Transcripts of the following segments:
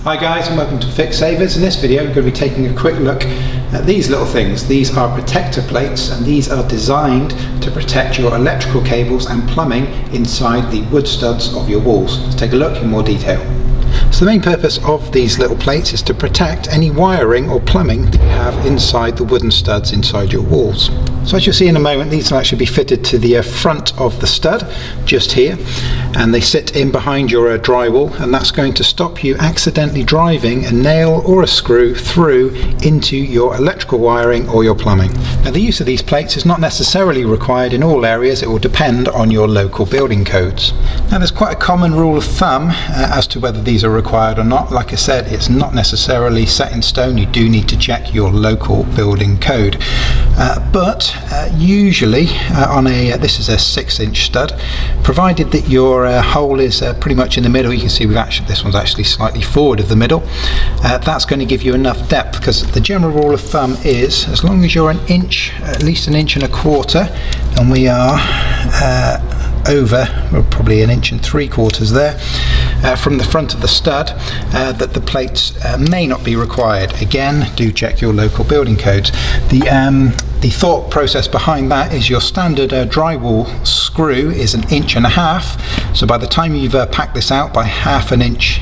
Hi guys, and welcome to Fix Savers. In this video we're going to be taking a quick look at these little things. These are protector plates, and these are designed to protect your electrical cables and plumbing inside the wood studs of your walls. Let's take a look in more detail. So the main purpose of these little plates is to protect any wiring or plumbing that you have inside the wooden studs inside your walls. So as you'll see in a moment, these will actually be fitted to the front of the stud, just here, and they sit in behind your drywall, and that's going to stop you accidentally driving a nail or a screw through into your electrical wiring or your plumbing. Now the use of these plates is not necessarily required in all areas. It will depend on your local building codes. Now there's quite a common rule of thumb as to whether these are required or not. Like I said, it's not necessarily set in stone. You do need to check your local building code, but usually on a this is a 6-inch stud, provided that your hole is pretty much in the middle. You can see this one's actually slightly forward of the middle. That's going to give you enough depth, because the general rule of thumb is as long as you're an inch, at least an inch and a quarter, and we are over, well, probably an inch and 3/4 there, from the front of the stud, that the plates may not be required. Again, do check your local building codes. The thought process behind that is your standard drywall screw is 1.5 inches. So by the time you've packed this out by 1/2 inch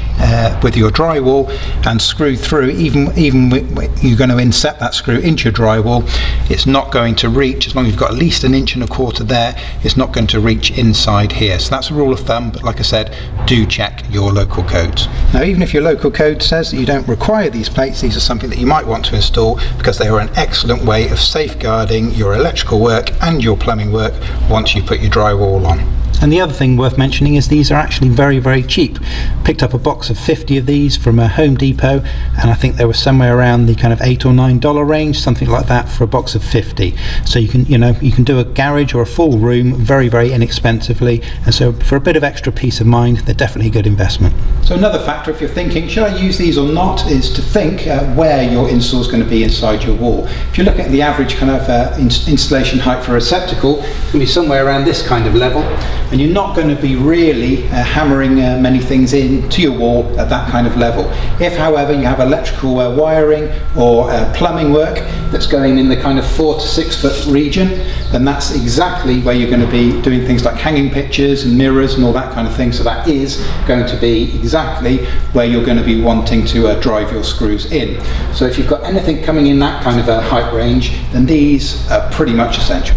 with your drywall and screw through, even you're going to inset that screw into your drywall, it's not going to reach, as long as you've got at least 1.25 inches there, it's not going to reach inside here. So that's a rule of thumb, but like I said, do check your local codes. Now even if your local code says that you don't require these plates, these are something that you might want to install, because they are an excellent way of safeguarding your electrical work and your plumbing work once you put your drywall on. And the other thing worth mentioning is these are actually very, very cheap. Picked up a box of 50 of these from a Home Depot, and I think they were somewhere around the kind of $8 or $9 range, something like that, for a box of 50. So you can do a garage or a full room very, very inexpensively, and so for a bit of extra peace of mind, they're definitely a good investment. So another factor, if you're thinking should I use these or not, is to think where your install is going to be inside your wall. If you look at the average kind of installation height for a receptacle, it's going to be somewhere around this kind of level, and you're not going to be really hammering many things into your wall at that kind of level. If however you have electrical wiring or plumbing work that's going in the kind of 4 to 6 foot region, then that's exactly where you're going to be doing things like hanging pictures and mirrors and all that kind of thing. So that is going to be exactly where you're going to be wanting to drive your screws in. So if you've got anything coming in that kind of a height range, then these are pretty much essential.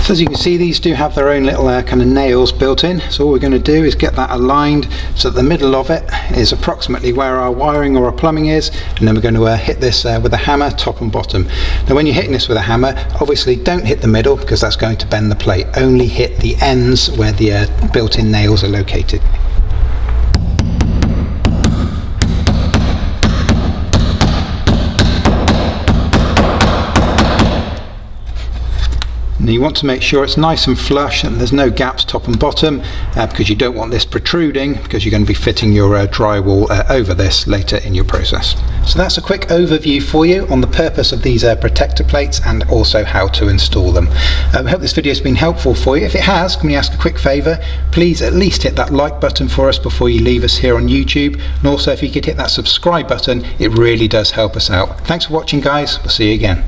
So as you can see, these do have their own little kind of nails built in. So all we're going to do is get that aligned so that the middle of it is approximately where our wiring or our plumbing is, and then we're going to hit this with a hammer, top and bottom. Now when you're hitting this with a hammer, obviously don't hit the middle, because that's going to bend the plate. Only hit the ends where the built-in nails are located. Now you want to make sure it's nice and flush and there's no gaps top and bottom, because you don't want this protruding, because you're going to be fitting your drywall over this later in your process. So that's a quick overview for you on the purpose of these protector plates and also how to install them. I hope this video has been helpful for you. If it has, can we ask a quick favour? Please at least hit that like button for us before you leave us here on YouTube, and also if you could hit that subscribe button, it really does help us out. Thanks for watching guys, we'll see you again.